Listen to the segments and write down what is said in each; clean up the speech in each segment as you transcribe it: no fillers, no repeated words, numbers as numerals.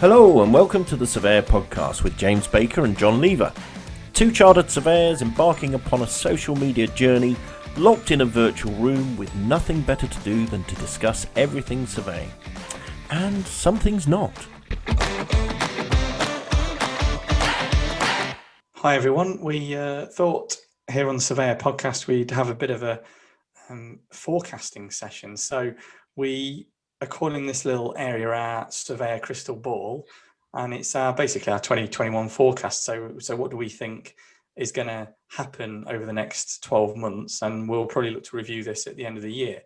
Hello and welcome to the SurveYOUR podcast with James Baker and John Lever. Two chartered surveyors embarking upon a social media journey, locked in a virtual room with nothing better to do than to discuss everything surveying. And some things not. Hi everyone, we thought here on the SurveYOUR podcast we'd have a bit of a forecasting session. So we are calling this little area our SurveYOUR Crystal Ball, and it's basically our 2021 forecast. So what do we think is going to happen over the next 12 months? And we'll probably look to review this at the end of the year.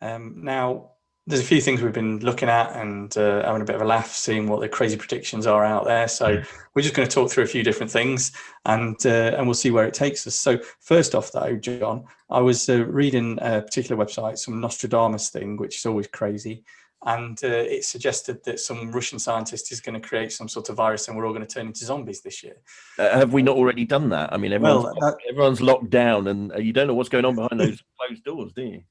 Now, there's a few things we've been looking at and having a bit of a laugh, seeing what the crazy predictions are out there. So we're just going to talk through a few different things and we'll see where it takes us. So first off though, John, I was reading a particular website, some Nostradamus thing, which is always crazy. And it suggested that some Russian scientist is going to create some sort of virus and we're all going to turn into zombies this year. Have we not already done that? I mean, everyone's locked down and you don't know what's going on behind those closed doors, do you?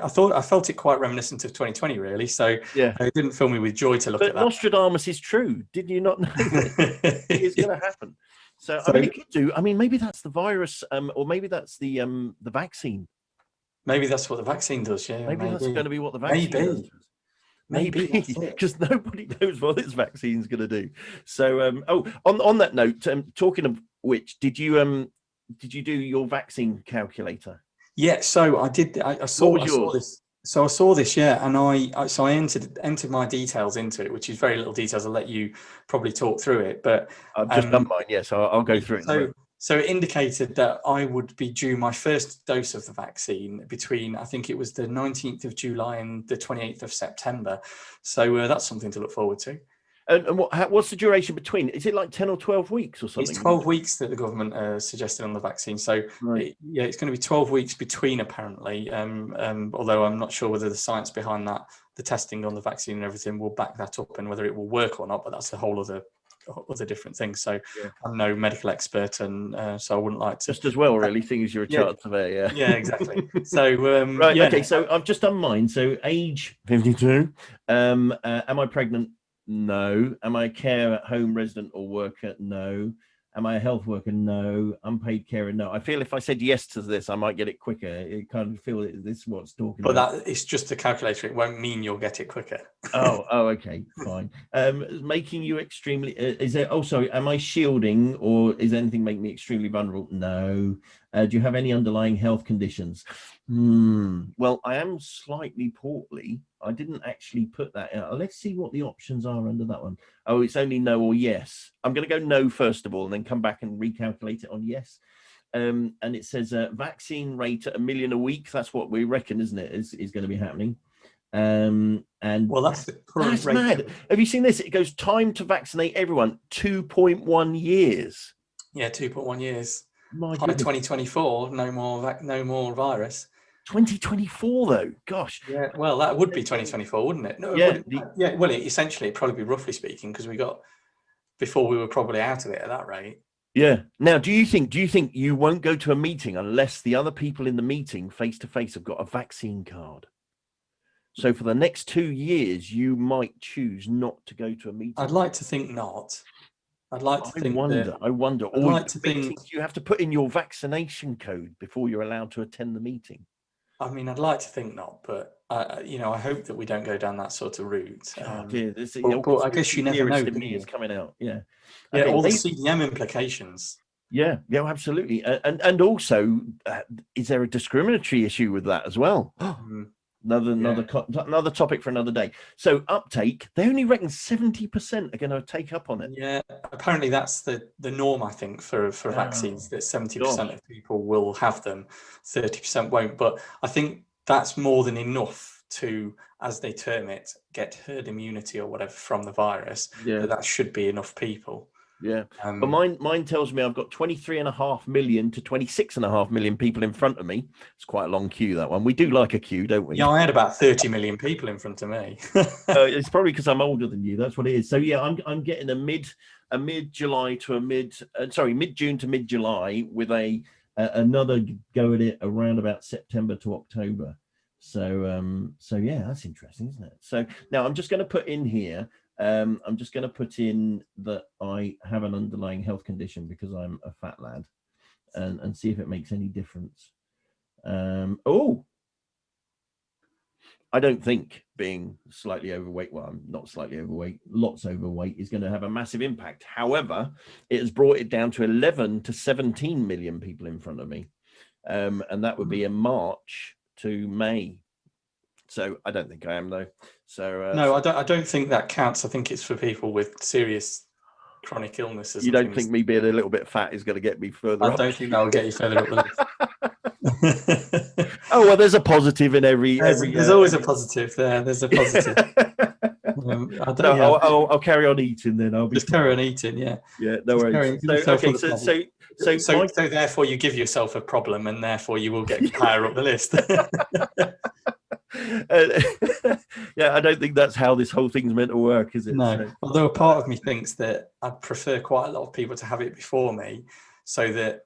I felt it quite reminiscent of 2020, really. So yeah, it didn't fill me with joy to look at that. Nostradamus is true. Did you not know that it's going to happen? So I mean, it could do. I mean, maybe that's the virus, or maybe that's the vaccine. Maybe that's what the vaccine does. Yeah, maybe that's going to be what the vaccine does. Maybe because nobody knows what this vaccine is going to do. So, on that note, talking of which, did you do your vaccine calculator? Yeah, so I did. I saw this. So I saw this, yeah, and I entered my details into it, which is very little details. I'll let you probably talk through it, but I've just done mine. Yeah, so I'll go through it. So it indicated that I would be due my first dose of the vaccine between, I think it was the 19th of July and the 28th of September. So that's something to look forward to. And what's the duration between? Is it like 10 or 12 weeks or something? It's 12 weeks that the government suggested on the vaccine. So right. It's going to be 12 weeks between, apparently, although I'm not sure whether the science behind that, the testing on the vaccine and everything will back that up and whether it will work or not, but that's a whole other different things. So yeah. I'm no medical expert, and so I wouldn't like to. Just as well, really, seeing as you're a chartered surveyor. Yeah, exactly. So right, yeah. Okay. So I've just done mine. So age 52. Am I pregnant? No. Am I a care at home resident or worker? No. Am I a health worker? No. Unpaid carer? No. I feel if I said yes to this, I might get it quicker. It kind of feel this is what's talking but about. But that it's just a calculator. It won't mean you'll get it quicker. Oh, okay, fine. Making you extremely. Is there? Oh, sorry. Am I shielding, or is anything making me extremely vulnerable? No. Do you have any underlying health conditions? Well, I am slightly portly. I didn't actually put that out. Let's see what the options are under that one. Oh, it's only no or yes. I'm going to go no first of all, and then come back and recalculate it on yes. And it says vaccine rate at 1 million a week. That's what we reckon, isn't it? Is going to be happening. And well, that's the current rate. Mad. Have you seen this? It goes time to vaccinate everyone 2.1 years. Yeah, 2.1 years. By 2024, no more virus. 2024 though, gosh. Yeah, well, that would be 2024, wouldn't it? No, yeah. Well, essentially, it'd probably be roughly speaking, because we got before we were probably out of it at that rate. Yeah. Now, do you think you won't go to a meeting unless the other people in the meeting face to face have got a vaccine card? So for the next 2 years, you might choose not to go to a meeting. I'd like to think not. I'd like to think. I wonder. Or like to think you have to put in your vaccination code before you're allowed to attend the meeting. I mean, I'd like to think not, but I hope that we don't go down that sort of route. But I guess you never know. Me is coming out. Yeah. Yeah. Okay, all the CDM implications. Yeah. Absolutely. And also, is there a discriminatory issue with that as well? Another topic for another day. So uptake, they only reckon 70% are going to take up on it. Yeah, apparently that's the norm, I think, for vaccines, that 70% of people will have them, 30% won't. But I think that's more than enough to, as they term it, get herd immunity or whatever from the virus. Yeah, that should be enough people. Yeah, but mine tells me I've got 23.5 million to 26.5 million people in front of me. It's quite a long queue, that one. We do like a queue, don't we? Yeah, I had about 30 million people in front of me. It's probably because I'm older than you. That's what it is. So yeah, I'm getting a mid-July to mid-June to mid-July with another go at it around about September to October. So yeah, that's interesting, isn't it? So now I'm just going to put in here. I'm just going to put in that I have an underlying health condition because I'm a fat lad, and see if it makes any difference. Oh, I don't think being slightly overweight, well, I'm not slightly overweight, lots overweight, is going to have a massive impact. However, it has brought it down to 11 to 17 million people in front of me. And that would be in March to May. So I don't think I am, though. So no, I don't think that counts. I think it's for people with serious chronic illnesses. You don't think me being a little bit fat is going to get me further up? I don't think that will get you further up the list. Oh, well, there's a positive in every. There's always a positive there. There's a positive. I'll carry on eating then. I'll be just carry on eating. Yeah. Yeah. No worries. So therefore you give yourself a problem, and therefore you will get higher up the list. Yeah, I don't think that's how this whole thing's meant to work, is it? No. So, although a part of me thinks that I'd prefer quite a lot of people to have it before me, so that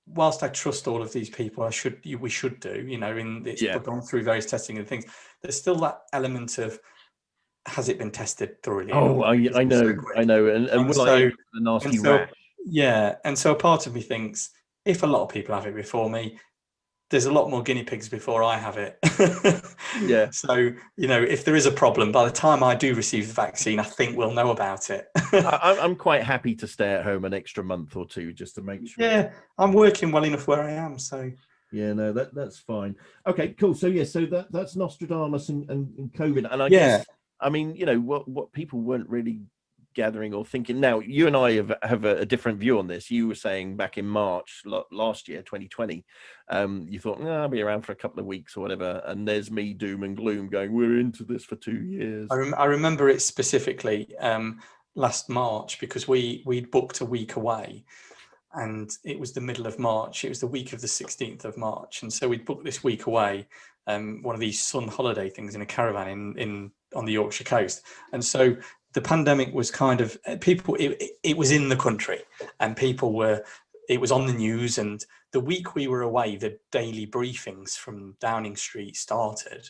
whilst I trust all of these people, we should do, it's gone through various testing and things. There's still that element of, has it been tested thoroughly? Oh, I know, and will I have the nasty rash? Yeah, and so a part of me thinks, if a lot of people have it before me, there's a lot more guinea pigs before I have it. Yeah. So, if there is a problem, by the time I do receive the vaccine, I think we'll know about it. I'm quite happy to stay at home an extra month or two just to make sure. Yeah, I'm working well enough where I am, so. Yeah, no, that's fine. Okay, cool. So that's Nostradamus and COVID, and I guess, I mean, what people weren't really gathering or thinking. Now, you and I have a different view on this. You were saying back in March last year, 2020, you thought, I'll be around for a couple of weeks or whatever, and there's me doom and gloom going, we're into this for 2 years. I remember it specifically last March, because we'd booked a week away, and it was the middle of March. It was the week of the 16th of March, and so we'd booked this week away, one of these sun holiday things in a caravan on the Yorkshire coast. And so the pandemic was kind of, it was in the country, and it was on the news. And the week we were away, the daily briefings from Downing Street started.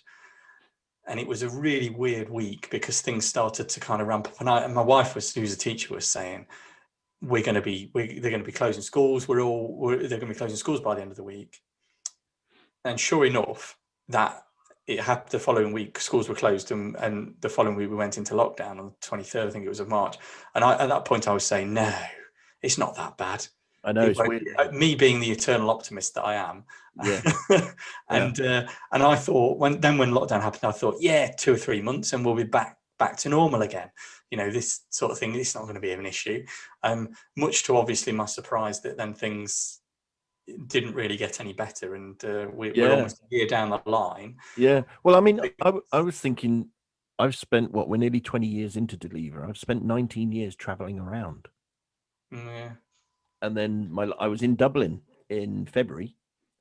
And it was a really weird week, because things started to kind of ramp up. And my wife, who's a teacher, was saying, they're going to be closing schools. They're going to be closing schools by the end of the week. And sure enough, that it had the following week, schools were closed, and the following week we went into lockdown on the 23rd, I think it was, of March. And at that point I was saying, no, it's not that bad. I know, it's weird. Me being the eternal optimist that I am. Yeah. And I thought, when lockdown happened, I thought, 2 or 3 months and we'll be back to normal again. This sort of thing, it's not going to be an issue. Much to obviously my surprise, that then things didn't really get any better, and we're almost a year down the line. Yeah. Well, I mean, I was thinking, I've spent we're nearly 20 years into Deliver. I've spent 19 years traveling around. Yeah. And then I was in Dublin in February,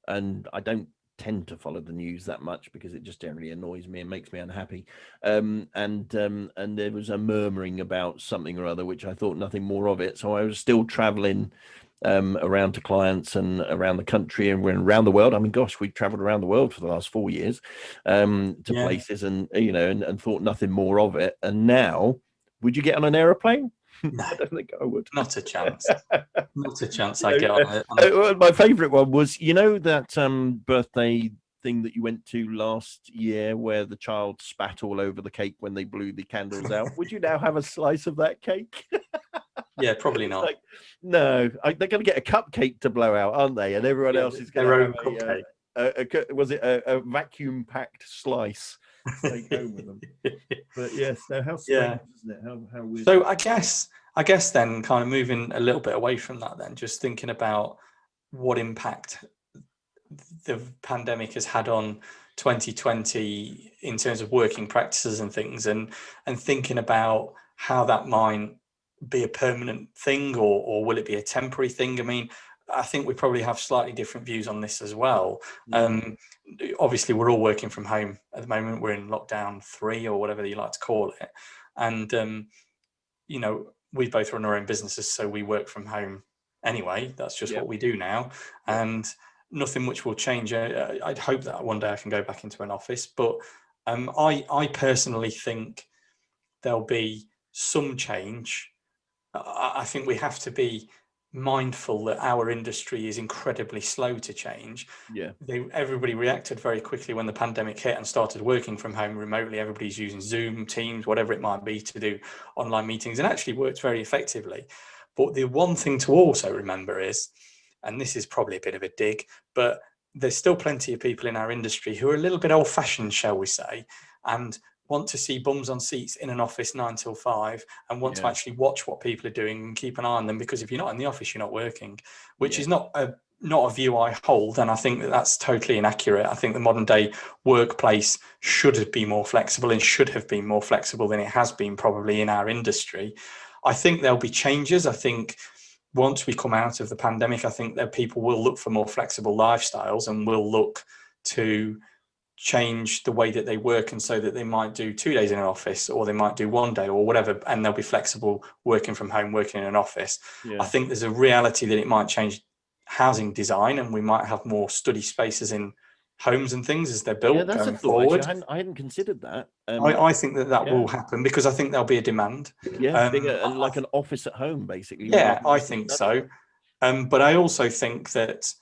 and I don't tend to follow the news that much because it just generally annoys me and makes me unhappy. And there was a murmuring about something or other, which I thought nothing more of it. So I was still traveling around to clients and around the country and around the world. I mean, gosh, we traveled around the world for the last 4 years to places, and and thought nothing more of it. And now, would you get on an aeroplane? No, I don't think I would. Not a chance. Not a chance. I get on it. My favourite one was, that birthday thing that you went to last year, where the child spat all over the cake when they blew the candles out. Would you now have a slice of that cake? Yeah, probably not. No, they're going to get a cupcake to blow out, aren't they? And everyone else is going to have a vacuum-packed slice to take home with them. But yes, now how strange, isn't it? How weird. So I guess then, kind of moving a little bit away from that, then just thinking about what impact the pandemic has had on 2020 in terms of working practices and things, and thinking about how that might be a permanent thing, or will it be a temporary thing? I mean, I think we probably have slightly different views on this as well. Obviously, we're all working from home at the moment. We're in lockdown 3, or whatever you like to call it. And, we both run our own businesses, so we work from home anyway. That's just what we do now. And nothing which will change. I'd hope that one day I can go back into an office, but I personally think there'll be some change. I think we have to be mindful that our industry is incredibly slow to change. Yeah. Everybody reacted very quickly when the pandemic hit and started working from home remotely. Everybody's using Zoom, Teams, whatever it might be, to do online meetings, and actually worked very effectively. But the one thing to also remember is, and this is probably a bit of a dig, but there's still plenty of people in our industry who are a little bit old-fashioned, shall we say, and want to see bums on seats in an office 9 till 5 and want to actually watch what people are doing and keep an eye on them, because if you're not in the office, you're not working, which is not a view I hold. And I think that that's totally inaccurate. I think the modern day workplace should be more flexible and should have been more flexible than it has been probably in our industry. I think there'll be changes. I think once we come out of the pandemic, I think that people will look for more flexible lifestyles and will look to change the way that they work, and so that they might do 2 days in an office, or they might do 1 day or whatever, and they'll be flexible working from home, working in an office. I think there's a reality that it might change housing design, and we might have more study spaces in homes and things as they're built that's going a thought. forward. Actually, I hadn't considered that. I think that will happen, because I think there'll be a demand. Bigger, like an office at home, basically. I think so. But I also think that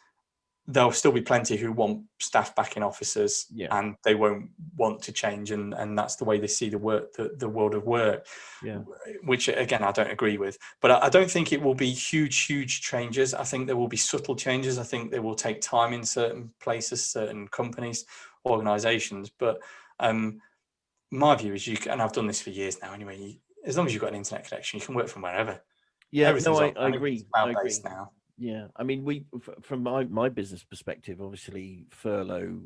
there'll still be plenty who want staff back in offices, and they won't want to change, and that's the way they see the world of work, which again I don't agree with. But I don't think it will be huge changes. I think there will be subtle changes. I think they will take time in certain places, certain companies, organizations. But my view is, and I've done this for years now anyway, as long as you've got an internet connection, you can work from wherever. I agree. Cloud-based now. Yeah, I mean, from my business perspective, obviously furlough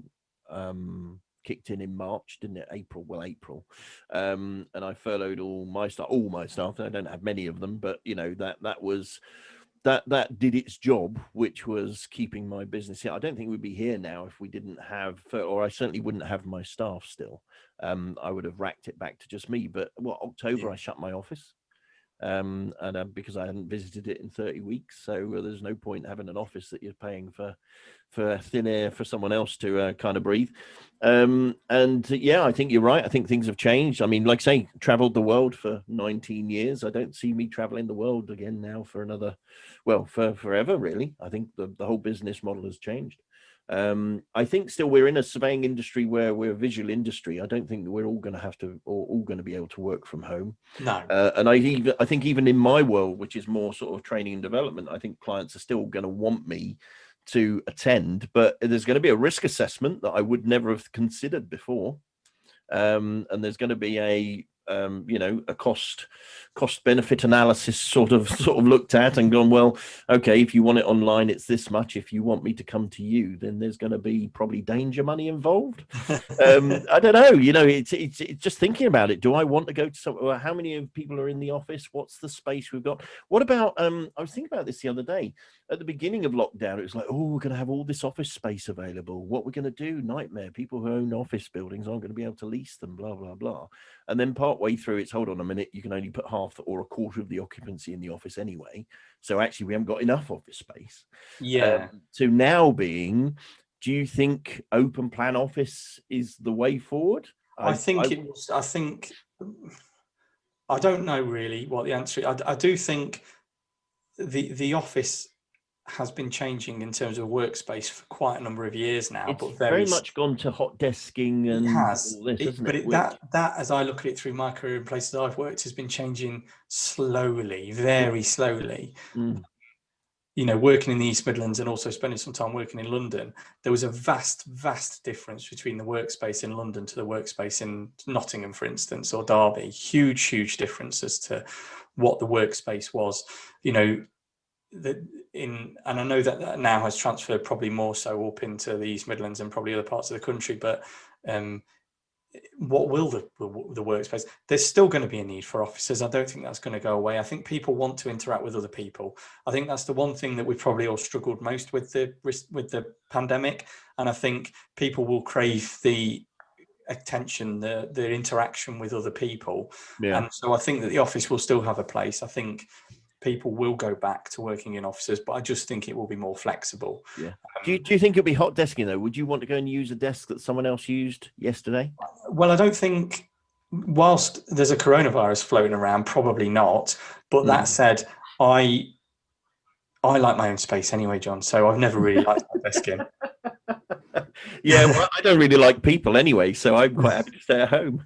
kicked in March, didn't it? April, and I furloughed all my staff. I don't have many of them, but you know, that did its job, which was keeping my business here. I don't think we'd be here now if we didn't have, or I certainly wouldn't have my staff still. I would have racked it back to just me. But October I shut my office. Because I hadn't visited it in 30 weeks, so there's no point having an office that you're paying for thin air for someone else to kind of breathe. I think you're right. I think things have changed. I mean, like I say, traveled the world for 19 years. I don't see me traveling the world again now for for forever, really. I think the whole business model has changed. I think still we're in a surveying industry where we're a visual industry. I don't think that we're all going to have to, or all going to be able to work from home. No. And I think even in my world, which is more sort of training and development, I think clients are still going to want me to attend, but there's going to be a risk assessment that I would never have considered before. And there's going to be a cost benefit analysis sort of looked at and gone, well, okay, if you want it online, it's this much. If you want me to come to you, then there's going to be probably danger money involved. I don't know, it's just thinking about it. Do I want to go to how many people are in the office? What's the space we've got? What about, I was thinking about this the other day. At the beginning of lockdown, it was like, oh, we're going to have all this office space available. What we're going to do? Nightmare. People who own office buildings aren't going to be able to lease them, blah, blah, blah. And then partway through, it's hold on a minute, you can only put half or a quarter of the occupancy in the office anyway. So actually, we haven't got enough office space. To now being, do you think open plan office is the way forward? I don't know really what the answer is. I do think the office has been changing in terms of workspace for quite a number of years now. It's but very much gone to hot desking and all this, hasn't it? That, as I look at it through my career in places I've worked, has been changing slowly, very slowly. Working in the East Midlands and also spending some time working in London, there was a vast difference between the workspace in London to the workspace in Nottingham, for instance, or Derby. Huge difference as to what the workspace was. And I know that now has transferred probably more so up into the East Midlands and probably other parts of the country, but what will the workspace? There's still going to be a need for offices. I don't think that's going to go away. I think people want to interact with other people. I think that's the one thing that we've probably all struggled most with the pandemic, and I think people will crave the attention, the interaction with other people. And so I think that the office will still have a place. I think people will go back to working in offices, but I just think it will be more flexible. Yeah. Do you think it'll be hot desking though? Would you want to go and use a desk that someone else used yesterday? Well, I don't think, whilst there's a coronavirus floating around, probably not. But that said, I like my own space anyway, John. So I've never really liked hot desking. Yeah, well, I don't really like people anyway, so I'm quite happy to stay at home.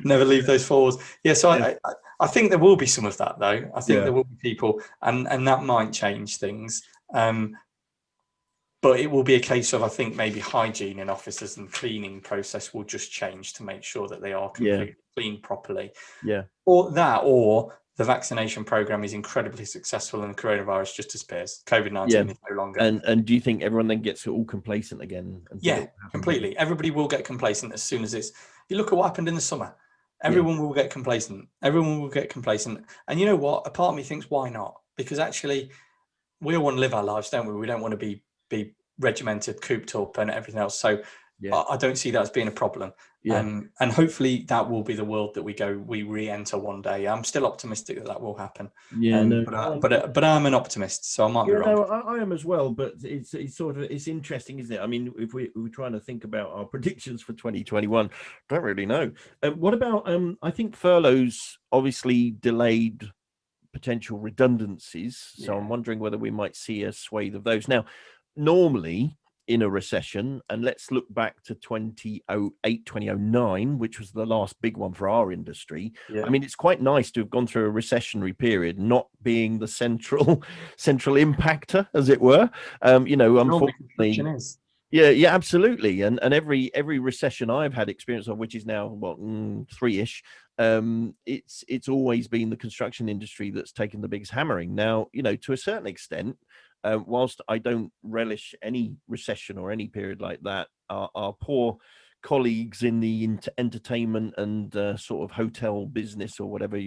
Never leave those four walls. Yeah, so Yeah. I think there will be some of that though. I think Yeah. there will be people, and that might change things. But it will be a case of, I think, maybe hygiene in offices and cleaning process will just change to make sure that they are completely cleaned properly. Yeah. Or the vaccination program is incredibly successful and the coronavirus just disappears. COVID-19 is no longer. And do you think everyone then gets all complacent again? Yeah, completely. Everybody will get complacent as soon as you look at what happened in the summer. Everyone will get complacent. Everyone will get complacent. And you know what? A part of me thinks, why not? Because actually, we all want to live our lives, don't we? We don't want to be regimented, cooped up and everything else. So I don't see that as being a problem. And hopefully that will be the world that we re-enter one day. I'm still optimistic that will happen. But I'm an optimist, so I might be wrong. No, I am as well, but it's interesting, isn't it? I mean, if we're trying to think about our predictions for 2021, don't really know. What about I think furloughs obviously delayed potential redundancies, so I'm wondering whether we might see a swathe of those. Now, normally in a recession, and let's look back to 2008, 2009, which was the last big one for our industry. I mean, it's quite nice to have gone through a recessionary period, not being the central impactor, as it were. Unfortunately, yeah, absolutely. And every recession I've had experience of, which is now three-ish, it's always been the construction industry that's taken the biggest hammering. Now, to a certain extent, whilst I don't relish any recession or any period like that, our poor colleagues in the entertainment and sort of hotel business or whatever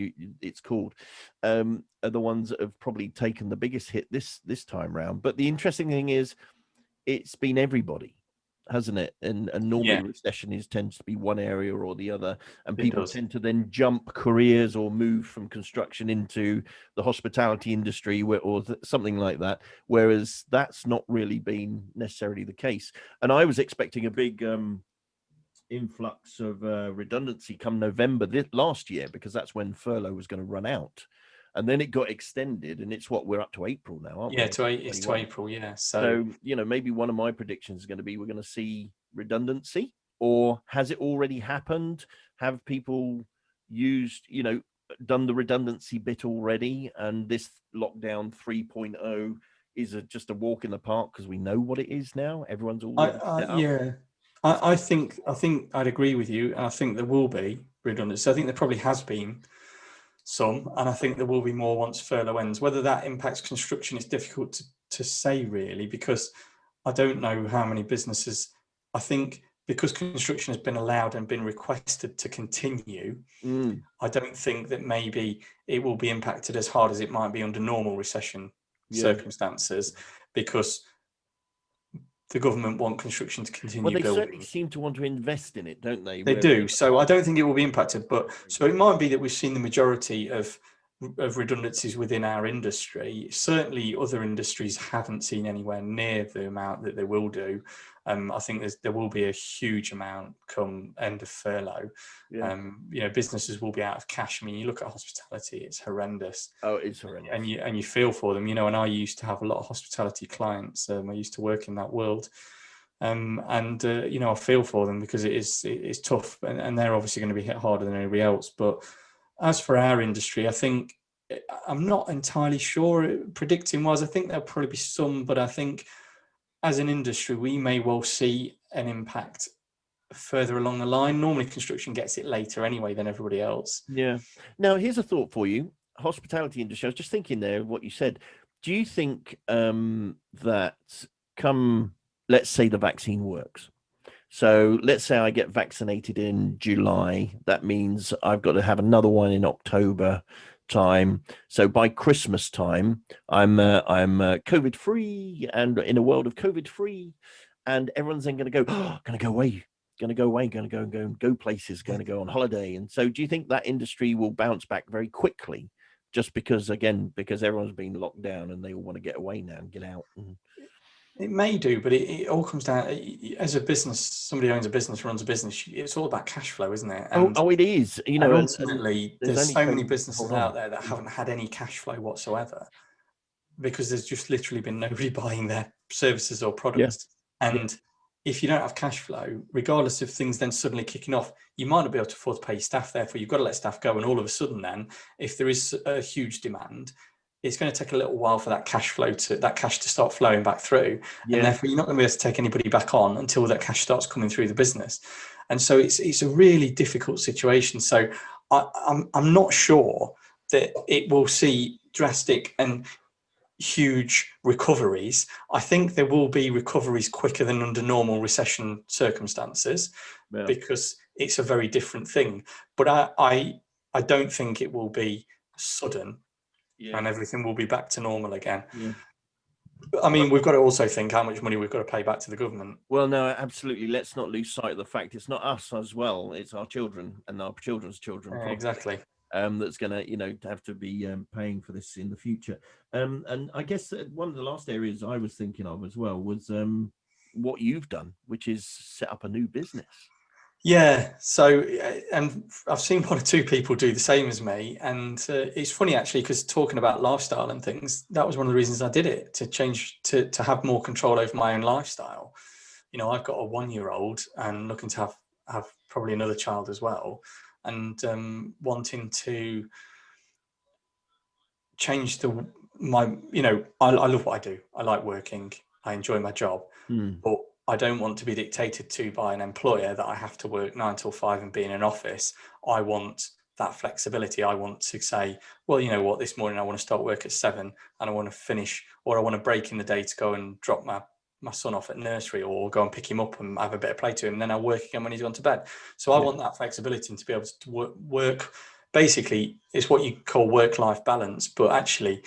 it's called are the ones that have probably taken the biggest hit this time round. But the interesting thing is, it's been everybody, hasn't it? And normally recession tends to be one area or the other, and people tend to then jump careers or move from construction into the hospitality industry or something like that, whereas that's not really been necessarily the case. And I was expecting a big influx of redundancy come November last year, because that's when furlough was going to run out. And then it got extended, and we're up to April now, aren't we? It's to April, yeah. So maybe one of my predictions is going to be we're going to see redundancy, or has it already happened? Have people done the redundancy bit already, and this lockdown 3.0 is just a walk in the park because we know what it is now? Everyone's already set up. I think I'd agree with you, and I think there will be redundancy. I think there probably has been some, and I think there will be more once furlough ends. Whether that impacts construction is difficult to say, really, because I don't know how many businesses. I think because construction has been allowed and been requested to continue, I don't think that maybe it will be impacted as hard as it might be under normal recession circumstances, because the government want construction to continue building. Well, they certainly seem to want to invest in it, don't they? They do. So I don't think it will be impacted. But so it might be that we've seen the majority of redundancies within our industry. Certainly other industries haven't seen anywhere near the amount that they will do. I think there will be a huge amount come end of furlough. Businesses will be out of cash. I mean, you look at hospitality; it's horrendous. Oh, it's horrendous. And you feel for them, and I used to have a lot of hospitality clients. I used to work in that world, I feel for them because it's tough, and they're obviously going to be hit harder than anybody else. But as for our industry, I think I'm not entirely sure. Predicting wise, I think there'll probably be some, but I think as an industry, we may well see an impact further along the line. Normally construction gets it later anyway than everybody else. Yeah. Now, here's a thought for you. Hospitality industry, I was just thinking there, what you said. Do you think that let's say the vaccine works? So let's say I get vaccinated in July. That means I've got to have another one in October time. So by Christmas time, I'm COVID free, and in a world of COVID free, and everyone's then going to go away, going to go places, going to go on holiday. And so do you think that industry will bounce back very quickly just because everyone's been locked down and they all want to get away now and get out. It may do, but it all comes down, as a business, somebody owns a business, runs a business, it's all about cash flow, isn't it? And, it is. and ultimately, there's only so so many much to businesses hold on. out there that haven't had any cash flow whatsoever, because there's just literally been nobody buying their services or products. And if you don't have cash flow, regardless of things then suddenly kicking off, you might not be able to afford to pay your staff. Therefore, you've got to let staff go. And all of a sudden, then, if there is a huge demand, it's going to take a little while for that cash to start flowing back through. And therefore, you're not going to be able to take anybody back on until that cash starts coming through the business. And so it's a really difficult situation. So I'm not sure that it will see drastic and huge recoveries. I think there will be recoveries quicker than under normal recession circumstances, because it's a very different thing. But I don't think it will be sudden and everything will be back to normal again. I mean, we've got to also think how much money we've got to pay back to the government. Well, no, absolutely. Let's not lose sight of the fact it's not us as well. It's our children and our children's children. Exactly. That's going to, have to be paying for this in the future. And I guess one of the last areas I was thinking of as well was what you've done, which is set up a new business. Yeah. So, and I've seen one or two people do the same as me. And it's funny, actually, because talking about lifestyle and things, that was one of the reasons I did it, to change, to have more control over my own lifestyle. I've got a 1-year-old and looking to have probably another child as well. And wanting to change I love what I do. I like working. I enjoy my job, but I don't want to be dictated to by an employer that I have to work 9 till 5 and be in an office. I want that flexibility. I want to say, well, you know what, this morning I want to start work at 7 and I want to finish, or I want to break in the day to go and drop my son off at nursery, or go and pick him up and have a bit of play to him, and then I'll work again when he's gone to bed. So I want that flexibility and to be able to work. Basically, it's what you call work-life balance, but actually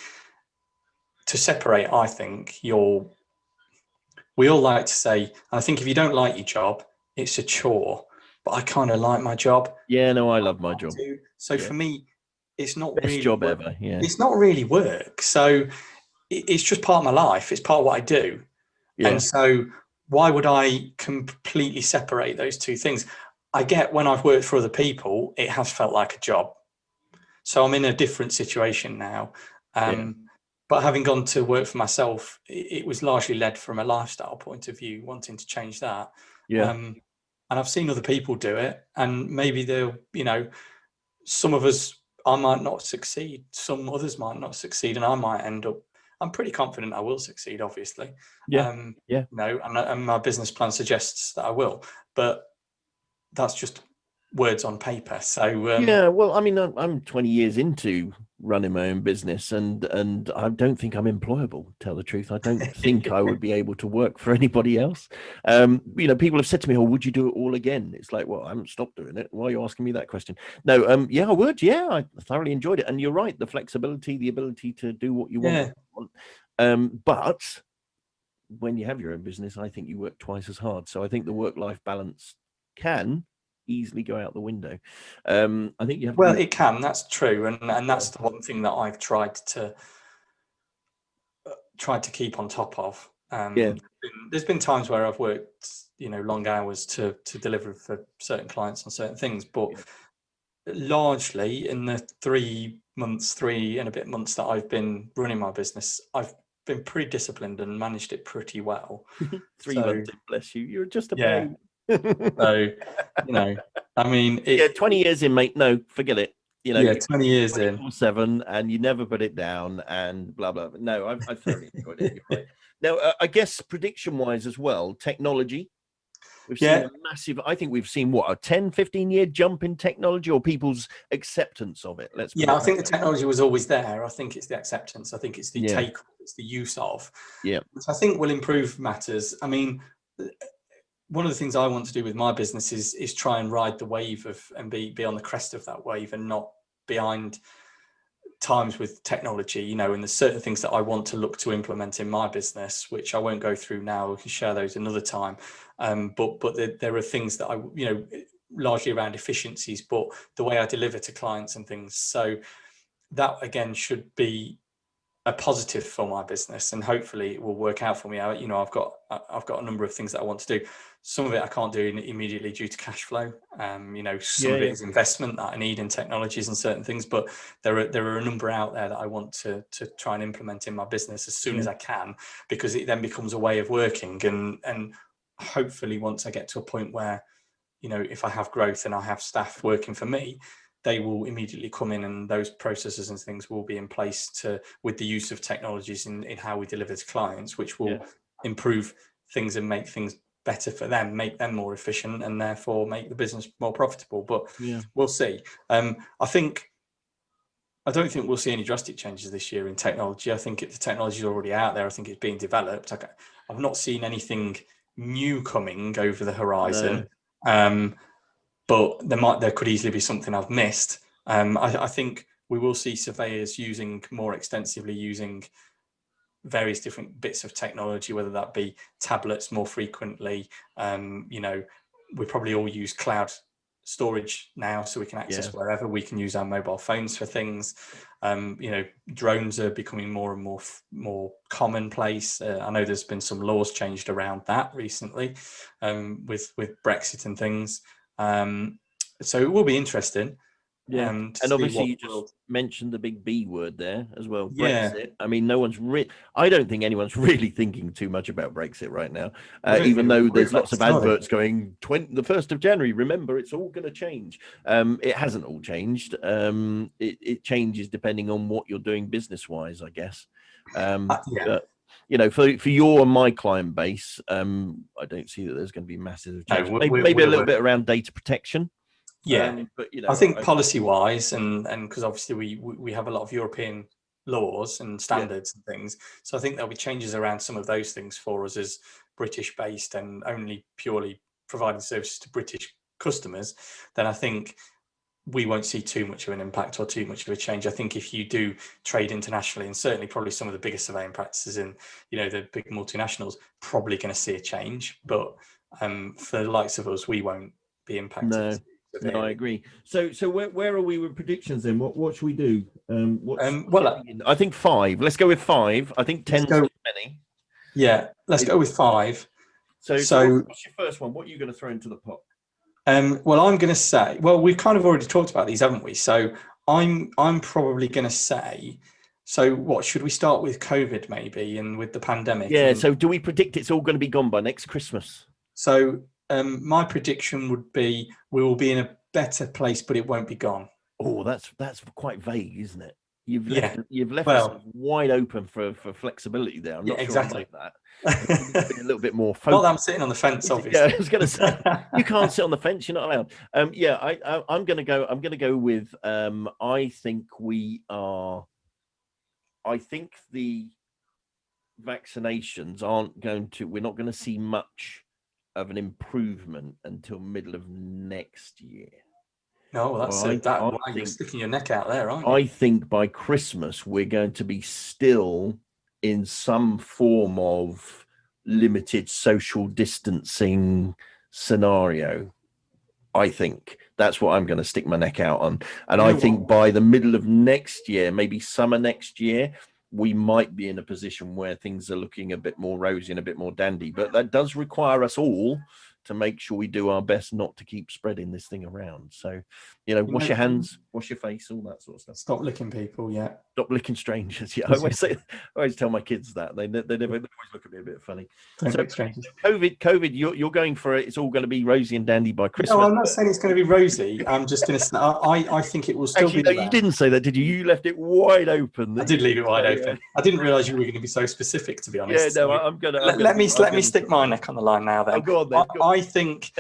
to separate, I think we all like to say, and I think if you don't like your job, it's a chore, but I kind of like my job. Yeah, no, I love my job. So for me, it's not best really job work. ever. Yeah, it's not really work. So it's just part of my life. It's part of what I do. And so why would I completely separate those two things? I get, when I've worked for other people, it has felt like a job. So I'm in a different situation now. But having gone to work for myself, it was largely led from a lifestyle point of view, wanting to change that. And I've seen other people do it, and maybe they'll, some of us, I might not succeed, some others might not succeed, and I might end up, I'm pretty confident I will succeed, obviously. And my business plan suggests that I will, but that's just words on paper. So well, I mean, I'm 20 years into running my own business, and I don't think I'm employable, to tell the truth. I don't think I would be able to work for anybody else. People have said to me, "Oh, would you do it all again?" It's like, well, I haven't stopped doing it. Why are you asking me that question? No, I would. Yeah, I thoroughly enjoyed it, and you're right. The flexibility, the ability to do what you want. But when you have your own business, I think you work twice as hard. So I think the work-life balance can easily go out the window. I think you have. Well, it can. That's true, and that's the one thing that I've tried to keep on top of. There's been times where I've worked, long hours to deliver for certain clients on certain things, but largely in the 3 and a bit months that I've been running my business, I've been pretty disciplined and managed it pretty well. 3 months, bless you. You're just a babe. So, I mean, 20 years in, mate. No, forget it. 20 years in, 7, and you never put it down, and blah blah. No, I've thoroughly enjoyed it. You're right. Now, I guess prediction-wise as well, technology. We've seen a massive. I think we've seen a 10-15 year jump in technology, or people's acceptance of it. I think the technology was always there. I think it's the acceptance. I think it's the it's the use of. Which I think will improve matters. I mean, one of the things I want to do with my business is try and ride the wave and be on the crest of that wave, and not behind times with technology, and there's certain things that I want to look to implement in my business, which I won't go through now. We can share those another time. But there are things that I, largely around efficiencies, but the way I deliver to clients and things. So that again should be a positive for my business, and hopefully it will work out for me. I've got a number of things that I want to do. Some of it I can't do immediately due to cash flow. Some of it is investment that I need in technologies and certain things, but there are a number out there that I want to try and implement in my business as soon as I can, because it then becomes a way of working, and hopefully once I get to a point where, if I have growth and I have staff working for me, they will immediately come in, and those processes and things will be in place with the use of technologies in how we deliver to clients, which will improve things and make things better for them, make them more efficient, and therefore make the business more profitable. But we'll see. I don't think we'll see any drastic changes this year in technology. I think the technology is already out there. I think it's being developed. I've not seen anything new coming over the horizon. No. But there could easily be something I've missed. I think we will see surveyors more extensively using various different bits of technology, whether that be tablets more frequently. We probably all use cloud storage now, so we can access wherever. We can use our mobile phones for things. Drones are becoming more and more commonplace. I know there's been some laws changed around that recently, with Brexit and things. So it will be interesting. And obviously you just mentioned the big B word there as well, Brexit. I mean, I don't think anyone's really thinking too much about Brexit right now, even though there's lots of adverts going the 1st of January, remember, it's all going to change. It hasn't all changed. It changes depending on what you're doing business wise, I guess. But, for your and my client base, I don't see that there's going to be massive change. Maybe a little bit around data protection. But I think policy wise, and because obviously we have a lot of European laws and standards and things, so I think there'll be changes around some of those things for us as British based and only purely providing services to British customers. Then I think we won't see too much of an impact or too much of a change. I think if you do trade internationally, and certainly probably some of the biggest surveying practices in the big multinationals, probably going to see a change, but for the likes of us, we won't be impacted. No, I agree. So where are we with predictions then? What should we do? I think 5. Let's go with 5. I think 10's too many. Yeah, let's go with 5. So what's your first one? What are you going to throw into the pot? Well, I'm going to say, we've kind of already talked about these, haven't we? So I'm probably going to say, so what should we start with? COVID maybe, and with the pandemic. Yeah. So do we predict it's all going to be gone by next Christmas? So my prediction would be we will be in a better place, but it won't be gone. Oh, that's quite vague, isn't it? You've left us wide open for flexibility there. I'm not sure I like that. Be a little bit more focused. Not that I'm sitting on the fence, obviously. Yeah, I was going to say you can't sit on the fence. You're not allowed. I'm going to go. I'm going to go with. I think the vaccinations aren't going to. We're not going to see much of an improvement until middle of next year. No, you're sticking your neck out there, aren't you? I think by Christmas we're going to be still in some form of limited social distancing scenario. I think that's what I'm going to stick my neck out on. And I think by the middle of next year, maybe summer next year, we might be in a position where things are looking a bit more rosy and a bit more dandy. But that does require us all to make sure we do our best not to keep spreading this thing around. So, wash your hands, wash your face, all that sort of stuff. Stop licking people, Stop licking strangers. Yeah, I always tell my kids that. They always look at me a bit funny. Don't lick strangers. COVID, you're going for it. It's all going to be rosy and dandy by Christmas. No, I'm not saying it's going to be rosy. I'm just going to say I think it will still be. No, you didn't say that, did you? You left it wide open. I did leave it wide open. I didn't realise you were going to be so specific, to be honest. Yeah, no, I'm gonna. Let me stick my neck on the line now. Then. Oh, go on, then. I think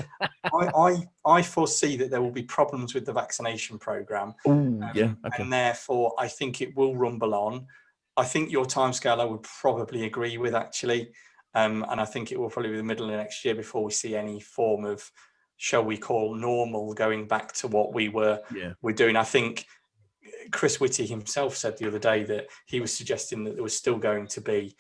I foresee that there will be problems with the vaccination program. Okay. And therefore I think it will rumble on. I think your timescale I would probably agree with, actually, and I think it will probably be the middle of next year before we see any form of, shall we call, normal, going back to what we're doing. I think Chris Whitty himself said the other day that he was suggesting that there was still going to be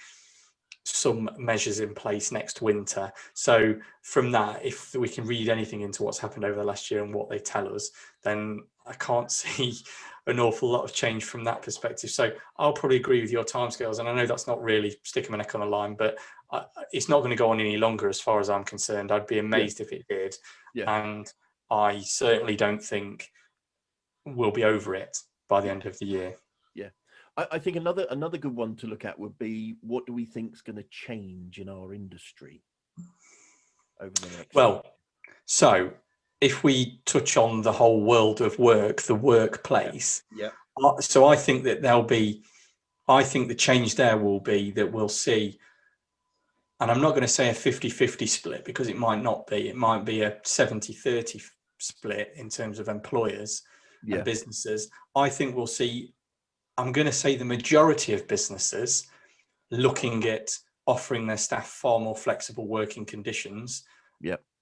some measures in place next winter. So from that, if we can read anything into what's happened over the last year and what they tell us, then I can't see an awful lot of change from that perspective. So I'll probably agree with your timescales, and I know that's not really sticking my neck on the line, but it's not going to go on any longer as far as I'm concerned. I'd be amazed if it did. And I certainly don't think we'll be over it by the end of the year. I think another good one to look at would be, what do we think is going to change in our industry over the next year? So if we touch on the whole world of work, the workplace, so I think that I think the change there will be that we'll see, and I'm not going to say a 50-50 split, because it might not be. It might be a 70-30 split in terms of employers and businesses. I think we'll see, I'm going to say the majority of businesses looking at offering their staff far more flexible working conditions.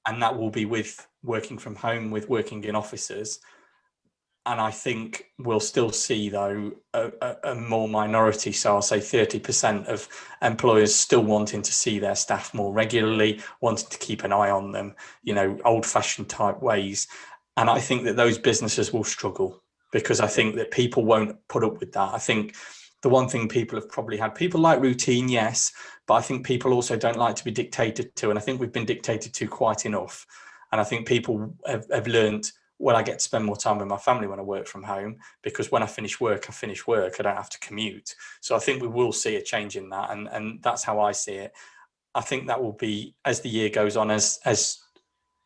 And that will be with working from home, with working in offices. And I think we'll still see, though, a more minority, so I'll say 30% of employers still wanting to see their staff more regularly, wanting to keep an eye on them, old-fashioned type ways. And I think that those businesses will struggle, because I think that people won't put up with that. I think the one thing people have probably had, people like routine, yes, but I think people also don't like to be dictated to. And I think we've been dictated to quite enough. And I think people have learned, well, I get to spend more time with my family when I work from home, because when I finish work, I finish work. I don't have to commute. So I think we will see a change in that. And that's how I see it. I think that will be, as the year goes on, as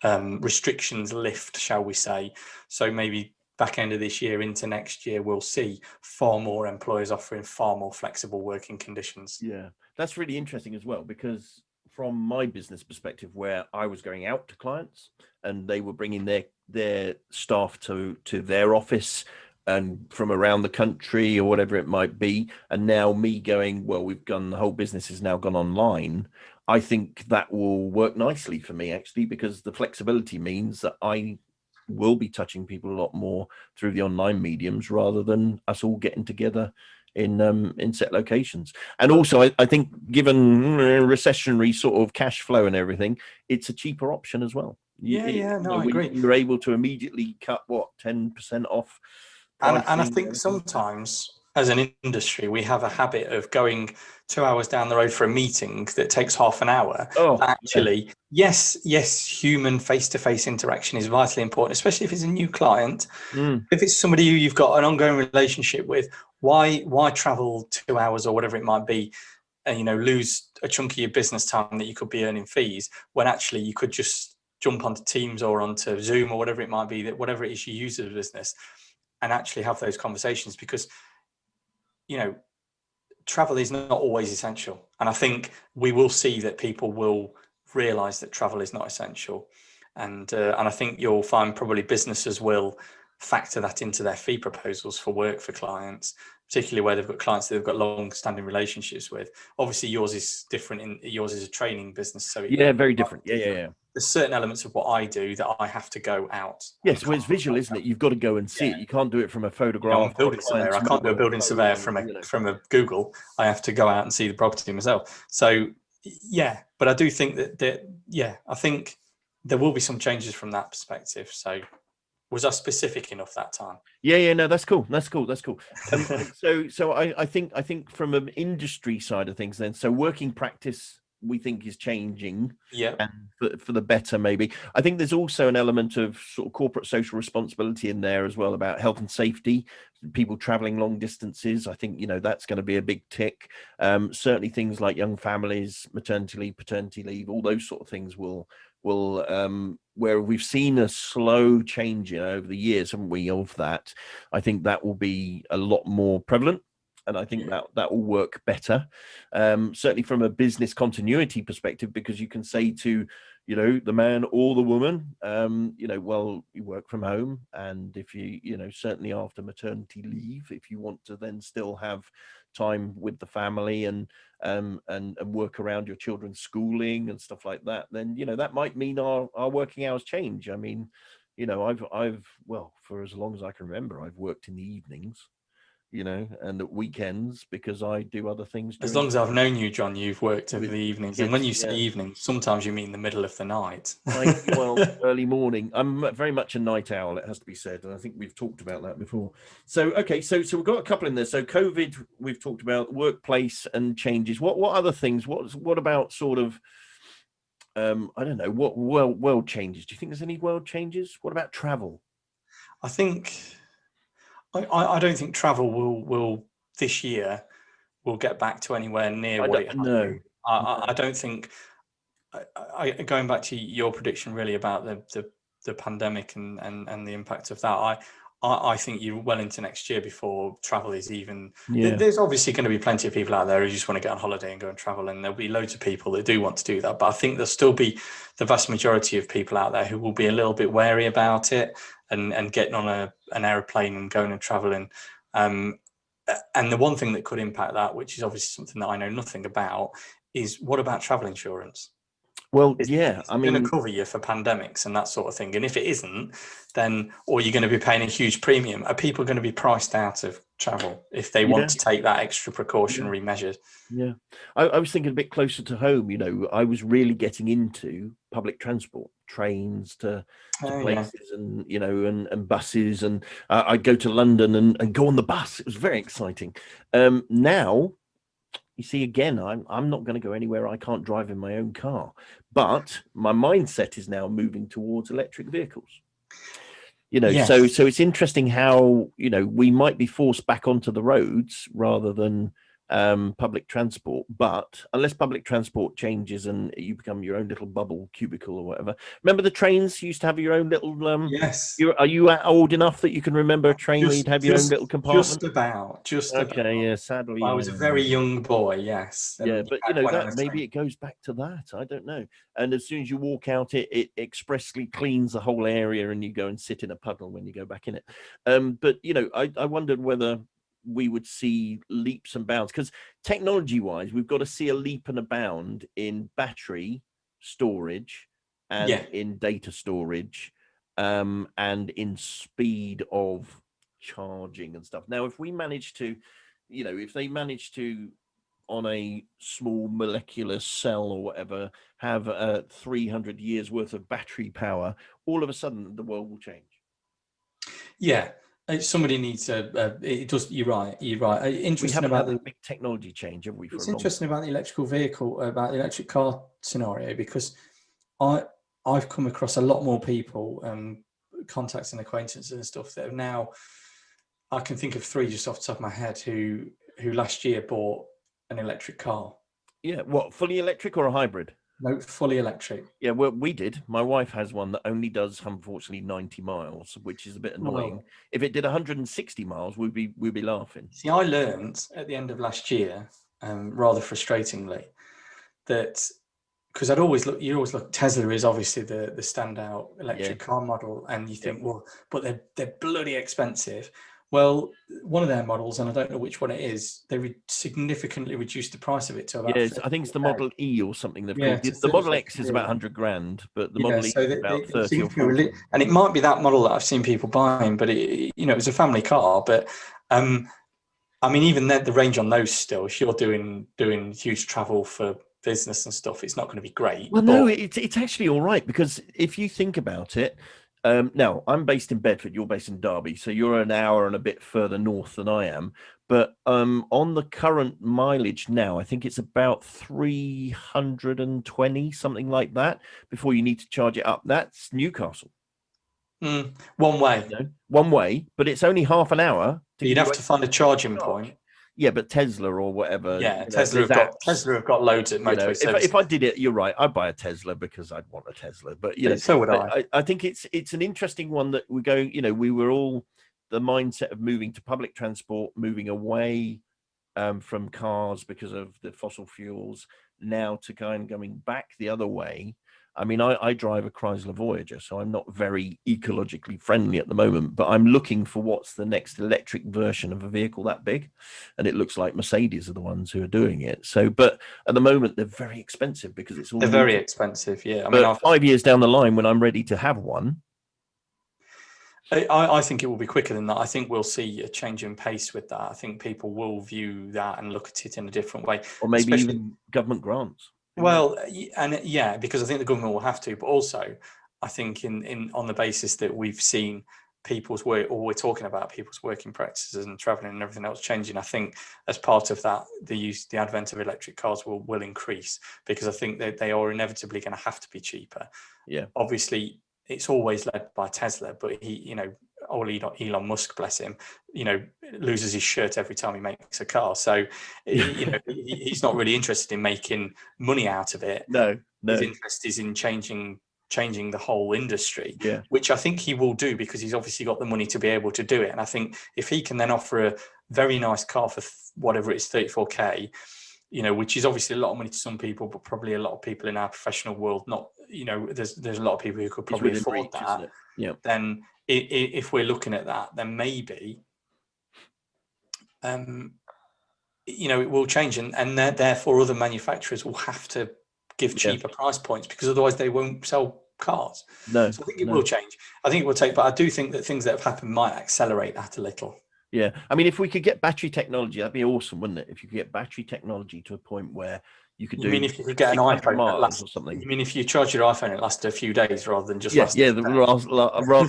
restrictions lift, shall we say. So maybe back end of this year into next year, we'll see far more employers offering far more flexible working conditions. Yeah, that's really interesting as well, because from my business perspective, where I was going out to clients and they were bringing their staff to their office and from around the country or whatever it might be, and now me going, well, the whole business has now gone online. I think that will work nicely for me, actually, because the flexibility means that I will be touching people a lot more through the online mediums, rather than us all getting together in set locations. And also I think, given recessionary sort of cash flow and everything, it's a cheaper option as well. I agree. You're able to immediately cut 10% off pricing, and I think sometimes as an industry we have a habit of going 2 hours down the road for a meeting that takes half an hour. Yes, human face-to-face interaction is vitally important, especially if it's a new client. If it's somebody who you've got an ongoing relationship with, why travel 2 hours or whatever it might be, and lose a chunk of your business time that you could be earning fees, when actually you could just jump onto Teams or onto Zoom or whatever it might be, that whatever it is you use as a business, and actually have those conversations. Because travel is not always essential, and I think we will see that people will realize that travel is not essential, and I think you'll find probably businesses will factor that into their fee proposals for work for clients, particularly where they've got clients that they've got long-standing relationships with. Obviously yours is different, yours is a training business, so very different. There's certain elements of what I do that I have to go out. Yes, well, it's visual, isn't it? You've got to go and see it. You can't do it from a photograph. Building surveyor. I can't do a building surveyor from a Google. I have to go out and see the property myself. So but I do think that I think there will be some changes from that perspective. So was I specific enough that time? No, that's cool. So I think from an industry side of things, then, so working practice we think is changing, and for the better, maybe. I think there's also an element of sort of corporate social responsibility in there as well, about health and safety, people traveling long distances. I think that's going to be a big tick. Certainly things like young families, maternity leave, paternity leave, all those sort of things will where we've seen a slow change over the years, haven't we, of that. I think that will be a lot more prevalent, and I think that will work better, certainly from a business continuity perspective, because you can say to the man or the woman, well, you work from home, and if you certainly after maternity leave, if you want to then still have time with the family and work around your children's schooling and stuff like that, then that might mean our working hours change. I mean, I've for as long as I can remember, I've worked in the evenings. and at weekends because I do other things. As long as I've known you, John, you've worked over with the evenings. kids, And when you say yeah. evening, sometimes you mean the middle of the night. Well, early morning. I'm very much a night owl, it has to be said, and I think we've talked about that before. So, okay, so we've got a couple in there. So, COVID, we've talked about workplace and changes. What other things? What about sort of, I don't know, what world changes? Do you think there's any world changes? What about travel? I think I don't think travel will this year will get back to anywhere near what it has been. I don't think. Going back to your prediction really about the pandemic and the impact of that, I think you're well into next year before travel is even. Yeah. There's obviously going to be plenty of people out there who just want to get on holiday and go and travel, and there'll be loads of people that do want to do that. But I think there'll still be the vast majority of people out there who will be a little bit wary about it and getting on an aeroplane and going and traveling. And the one thing that could impact that, which is obviously something that I know nothing about, is what about travel insurance? Well, It's going to cover you for pandemics and that sort of thing. And if it isn't, then, or you're going to be paying a huge premium, are people going to be priced out of travel if they want to take that extra precautionary measure? Yeah. I was thinking a bit closer to home, I was really getting into public transport, trains to places and, and buses. And I'd go to London and go on the bus. It was very exciting. Now, you see, again, I'm not going to go anywhere I can't drive in my own car. But my mindset is now moving towards electric vehicles. So it's interesting how, we might be forced back onto the roads rather than public transport. But unless public transport changes and you become your own little bubble cubicle or whatever. Remember the trains used to have your own little yes. Are you old enough that you can remember a train where you'd have your own little compartment? Just about. Yeah, sadly I was a very young boy, yes. Yeah, but that maybe it goes back to that. I don't know. And as soon as you walk out, it expressly cleans the whole area and you go and sit in a puddle when you go back in it. But I wondered whether we would see leaps and bounds, because technology-wise, we've got to see a leap and a bound in battery storage and in data storage and in speed of charging and stuff. Now, if we manage to, if they manage to, on a small molecular cell or whatever, have 300 years worth of battery power, all of a sudden the world will change. Yeah. Somebody needs it does. You're right. Interesting about the big technology change, have we? It's interesting about the electrical vehicle, about the electric car scenario, because I've come across a lot more people, contacts and acquaintances and stuff that have now. I can think of 3 just off the top of my head who last year bought an electric car. Yeah, what, fully electric or a hybrid? No, fully electric. Yeah, well, we did. My wife has one that only does, unfortunately, 90 miles, which is a bit annoying. Well, if it did 160 miles, we'd be laughing. See, I learned at the end of last year, rather frustratingly, that because you always look. Tesla is obviously the standout electric car model, and you think, well, but they're bloody expensive. Well, one of their models, and I don't know which one it is, they significantly reduced the price of it to about. I think it's the Model E or something. They've called it. The Model X is about 100 grand, but the Model E is about 30 or 40. And it might be that model that I've seen people buying, but it was a family car. But I mean, even then, the range on those still, if you're doing huge travel for business and stuff, it's not going to be great. Well, no, it's actually all right, because if you think about it. Now, I'm based in Bedford, you're based in Derby, so you're an hour and a bit further north than I am. But on the current mileage now, I think it's about 320, something like that, before you need to charge it up. That's Newcastle. One way. One way, but it's only half an hour. You'd have to find a charging point. Yeah, but Tesla or whatever. Yeah, Tesla have got loads at motorway services. If I did it, you're right. I'd buy a Tesla because I'd want a Tesla. But so would I. I think it's an interesting one that we go. We were all the mindset of moving to public transport, moving away from cars because of the fossil fuels. Now to going back the other way. I mean, I drive a Chrysler Voyager, so I'm not very ecologically friendly at the moment, but I'm looking for what's the next electric version of a vehicle that big. And it looks like Mercedes are the ones who are doing it. So, but at the moment, they're very expensive because it's all. They're very expensive, yeah. I mean, 5 years down the line, when I'm ready to have one. I think it will be quicker than that. I think we'll see a change in pace with that. I think people will view that and look at it in a different way. Or maybe Especially, even government grants. well, and yeah, because I think the government will have to, but also I think in on the basis that we've seen people's work, or we're talking about people's working practices and traveling and everything else changing. I think as part of that, the advent of electric cars will increase, because I think that they are inevitably going to have to be cheaper. Yeah. Obviously, it's always led by Tesla, but he, old Elon Musk, bless him, loses his shirt every time he makes a car. So, he's not really interested in making money out of it. No. His interest is in changing the whole industry, Yeah. which I think he will do, because he's obviously got the money to be able to do it. And I think if he can then offer a very nice car for whatever it is, 34K, which is obviously a lot of money to some people, but probably a lot of people in our professional world, not, there's a lot of people who could probably afford that. Yeah. Then if we're looking at that, then maybe, it will change, and therefore other manufacturers will have to give cheaper price points, because otherwise they won't sell cars. No. So I think it will change. I think it will take, but I do think that things that have happened might accelerate that a little. Yeah, I mean, if we could get battery technology, that'd be awesome, wouldn't it? If you could get battery technology to a point where you could do. You mean if you could get an iPhone or something? You mean if you charge your iPhone, it lasted a few days rather than just rather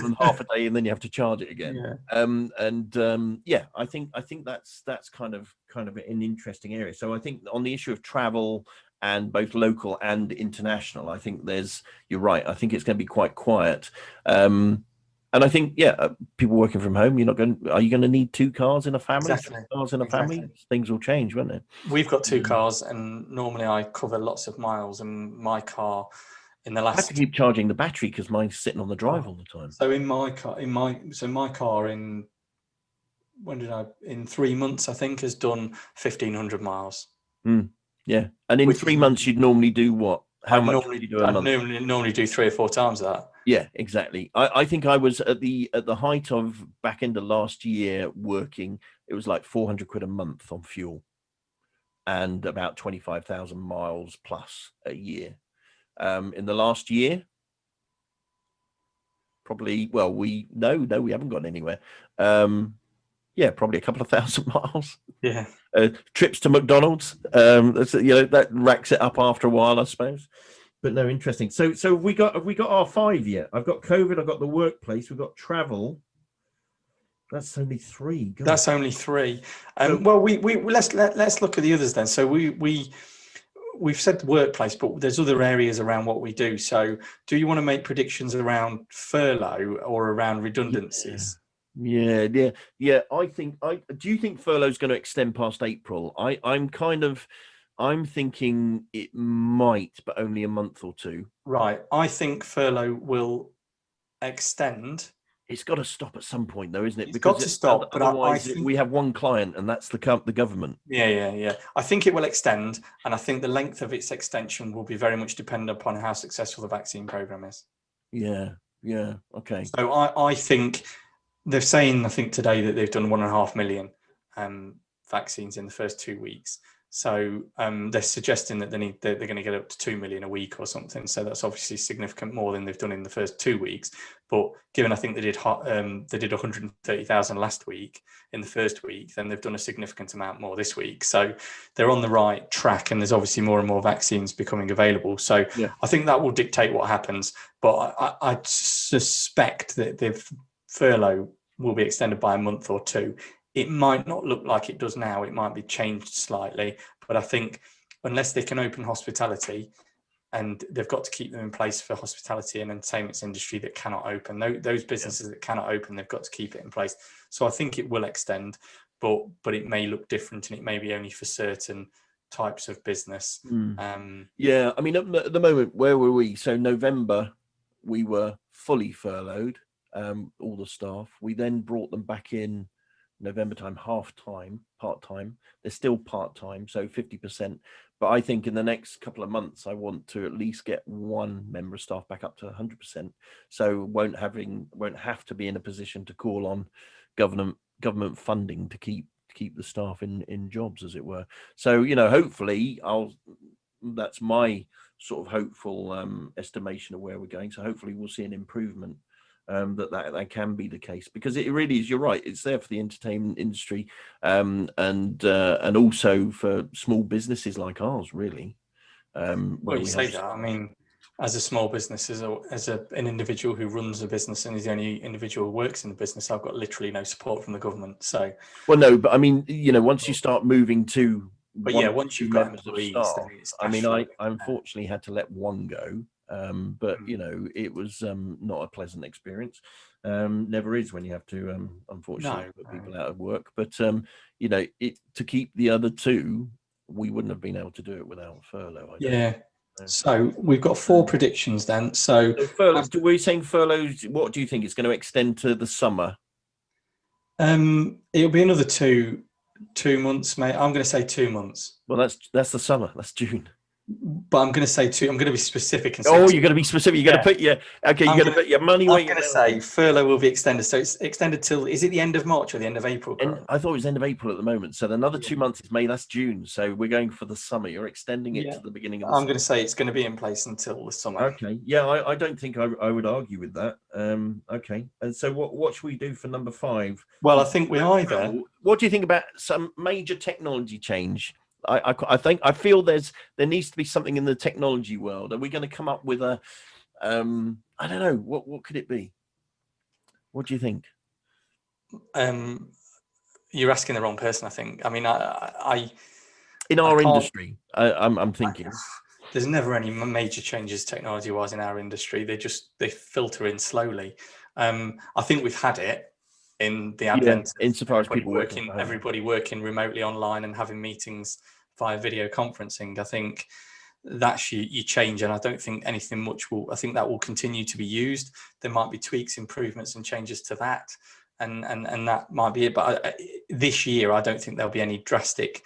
than half a day and then you have to charge it again. Yeah. I think that's kind of an interesting area. So I think on the issue of travel, and both local and international, I think you're right. I think it's going to be quite quiet. And I think, people working from home, are you going to need 2 cars in a family? Exactly. 2 cars in a family? Things will change, won't it? We've got 2 cars, and normally I cover lots of miles, and my car in the last... I have to keep charging the battery because mine's sitting on the drive all the time. So my car in 3 months, I think, has done 1,500 miles. Yeah. And in 3 months, you'd normally do what? How much would you do a month? I'd normally do 3 or 4 times that. Yeah, exactly. I think I was at the height of back end of last year working, it was like 400 quid a month on fuel and about 25,000 miles plus a year. In the last year, probably, we haven't gone anywhere. Probably a couple of thousand miles. Yeah. Trips to McDonald's. That racks it up after a while, I suppose. But no, interesting. So have we got our 5 yet? I've got COVID. I've got the workplace. We've got travel. That's only 3. God. That's only 3. Well, let's look at the others then. So we've said the workplace, but there's other areas around what we do. So do you want to make predictions around furlough or around redundancies? Yeah. Do you think furlough is going to extend past April? I'm thinking it might, but only a month or 2. Right. I think furlough will extend. It's got to stop at some point, though, isn't it? It's got to stop. But otherwise, we have one client, and that's the government. Yeah. I think it will extend, and I think the length of its extension will be very much dependent upon how successful the vaccine program is. Yeah. Okay. So I think they're saying, I think today, that they've done 1.5 million vaccines in the first 2 weeks. So they're suggesting that they're going to get up to 2 million a week or something. So that's obviously significant more than they've done in the first 2 weeks. But given I think they did 130,000 last week in the first week, then they've done a significant amount more this week. So they're on the right track, and there's obviously more and more vaccines becoming available. So I think that will dictate what happens. But I suspect that the furlough will be extended by a month or 2. It might not look like it does now. It might be changed slightly, but I think unless they can open hospitality, and they've got to keep them in place for hospitality and entertainment industry that cannot open, those businesses that cannot open, they've got to keep it in place. So I think it will extend, but it may look different, and it may be only for certain types of business. I mean, at the moment, where were we? So November, we were fully furloughed, all the staff. We then brought them back in November time, half-time, part-time. They're still part-time, so 50%. But I think in the next couple of months, I want to at least get one member of staff back up to 100%. So won't have to be in a position to call on government funding to keep the staff in jobs, as it were. So hopefully that's my sort of hopeful estimation of where we're going. So hopefully we'll see an improvement that can be the case, because it really is. You're right. It's there for the entertainment industry, and also for small businesses like ours, really. Well, you say that. I mean, as a small business, an individual who runs a business and is the only individual who works in the business, I've got literally no support from the government. So, well, no, but I mean, once you start moving to but yeah, once you've got members of employees, staff, then it's I mean, cash I unfortunately had to let one go, but it was not a pleasant experience. Never is when you have to unfortunately put people out of work. But to keep the other two, we wouldn't have been able to do it without furlough. So we've got 4 predictions then. So furlough, were you saying furloughs? What do you think it's going to extend to the summer? It'll be another 2 months, mate. I'm going to say 2 months. Well, that's the summer. That's June. But I'm going to say 2. I'm going to be specific. And you're going to be specific. You're going to put your put your money where you're going to say furlough will be extended. So it's extended till, is it the end of March or the end of April? I thought it was end of April at the moment. So another 2 months is May. That's June. So we're going for the summer. You're extending it to the beginning of the summer. I'm going to say it's going to be in place until the summer. Okay. Yeah, I don't think I would argue with that. Okay. And so what should we do for number 5? Well, I think we either. What do you think about some major technology change? I feel there needs to be something in the technology world. Are we going to come up with a I don't know, what could it be? What do you think? You're asking the wrong person, I think. I mean, in our industry, I'm thinking there's never any major changes technology-wise in our industry. They filter in slowly. I think we've had it in the advent insofar as people everybody working remotely online and having meetings via video conferencing. I think that's you change, and I don't think anything much will. I think that will continue to be used. There might be tweaks, improvements, and changes to that, and that might be it. But this year, I don't think there'll be any drastic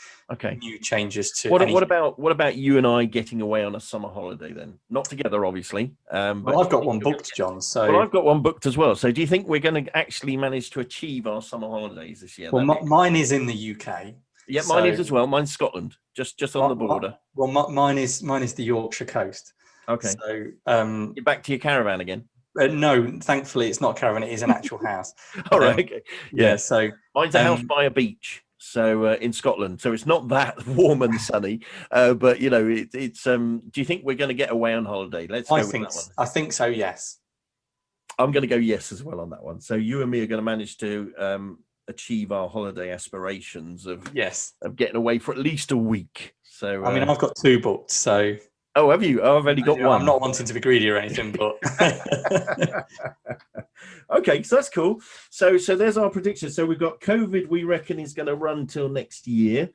new changes to. What about you and I getting away on a summer holiday then? Not together, obviously. Well, I've got one booked, John. So I've got one booked as well. So do you think we're going to actually manage to achieve our summer holidays this year? Well, mine is in the UK. Yeah, mine is as well. Mine's Scotland, just on the border. Mine is the Yorkshire coast. Okay. So you're back to your caravan again. No, thankfully it's not a caravan. It is an actual house. All right. Okay. Yeah. So mine's a house by a beach. So in Scotland, so it's not that warm and sunny, but it's. Do you think we're going to get away on holiday? Let's go with that one. I think so. Yes. I'm going to go yes as well on that one. So you and me are going to manage to achieve our holiday aspirations of getting away for at least a week. So I mean, I've got 2 booked. So have you? I've only got one. I'm not wanting to be greedy or anything, but okay, so that's cool. So there's our prediction. So we've got COVID. We reckon is going to run till next year.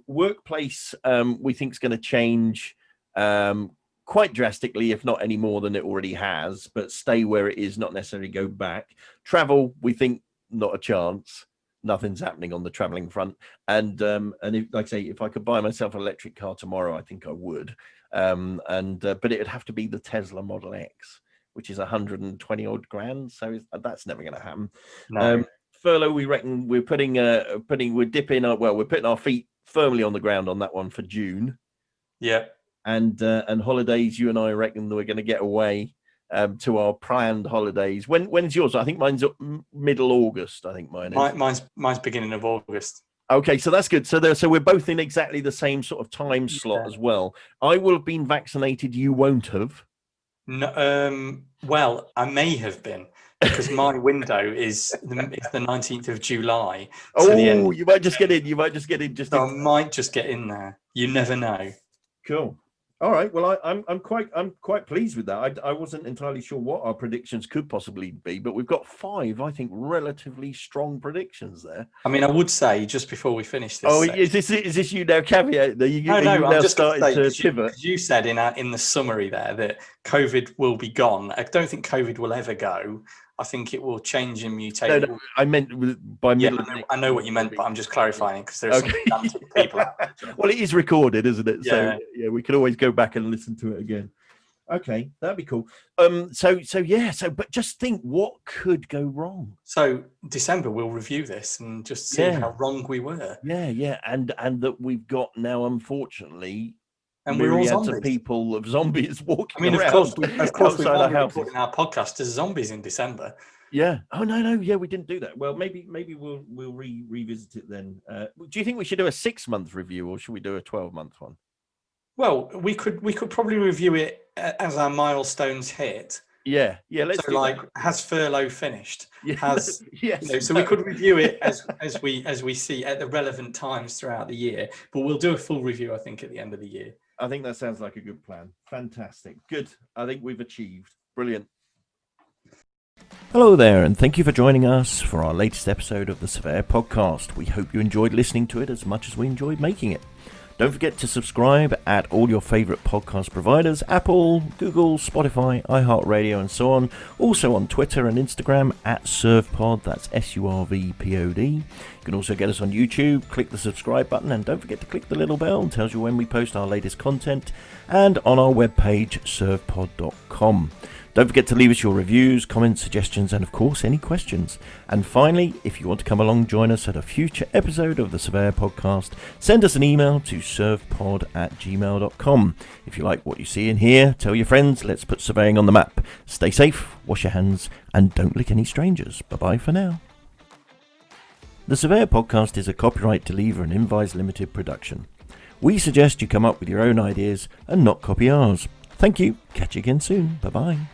Workplace, we think is going to change quite drastically, if not any more than it already has, but stay where it is, not necessarily go back. Travel, we think not a chance. Nothing's happening on the traveling front. And if, like I say, if I could buy myself an electric car tomorrow, I think I would. But it would have to be the Tesla Model X, which is 120 odd grand. So that's never going to happen. No. Furlough, we reckon we're putting our feet firmly on the ground on that one for June. Yeah. And holidays, you and I reckon that we're going to get away to our planned holidays. When's yours? I think mine's middle August. I think mine is. Mine's beginning of August. Okay, so that's good. So we're both in exactly the same sort of time slot as well. I will have been vaccinated. You won't have. No. Well, I may have been, because my window is the 19th of July. Oh, you might just get in. I might just get in there. You never know. Cool. All right. Well, I'm quite pleased with that. I wasn't entirely sure what our predictions could possibly be, but we've got 5, I think, relatively strong predictions there. I mean, I would say just before we finish this. Oh, is this you now caveat? No. I'm just starting to shiver. You said in the summary there that COVID will be gone. I don't think COVID will ever go. I think it will change and mutate. No, I meant by middle. I know what you meant, but I'm just clarifying because there are some pedantic people out there. Well, it is recorded, isn't it? Yeah. So yeah, we can always go back and listen to it again. Okay, that'd be cool. But just think, what could go wrong? So December we'll review this and just see how wrong we were. Yeah, and that we've got now, unfortunately, and we're all myriads zombies. of people of zombies walking I mean, around. of course, we outside our won't be houses. recording our podcast as zombies in December. Yeah. Oh no. Yeah, we didn't do that. Well, maybe we'll revisit it then. Do you think we should do a 6-month review, or should we do a 12-month one? Well, we could probably review it as our milestones hit. Yeah. Let's so do like, that. has furlough finished? Yeah, Has yes. so we could review it as we see at the relevant times throughout the year. But we'll do a full review, I think, at the end of the year. I think that sounds like a good plan. Fantastic. Good. I think we've achieved. Brilliant. Hello there, and thank you for joining us for our latest episode of the SurveYOUR podcast. We hope you enjoyed listening to it as much as we enjoyed making it. Don't forget to subscribe at all your favourite podcast providers: Apple, Google, Spotify, iHeartRadio, and so on. Also on Twitter and Instagram at SurvePod, that's SurvPod. You can also get us on YouTube. Click the subscribe button, and don't forget to click the little bell. It tells you when we post our latest content, and on our webpage, survpod.com. Don't forget to leave us your reviews, comments, suggestions, and of course any questions. And finally, if you want to come along, join us at a future episode of the SurveYOUR podcast, send us an email to survpod@gmail.com. If you like what you see and hear, tell your friends. Let's put surveying on the map. Stay safe, wash your hands, and don't lick any strangers. Bye-bye for now. The SurveYOUR podcast is a copyright Deliver and Invise Limited production. We suggest you come up with your own ideas and not copy ours. Thank you. Catch you again soon. Bye-bye.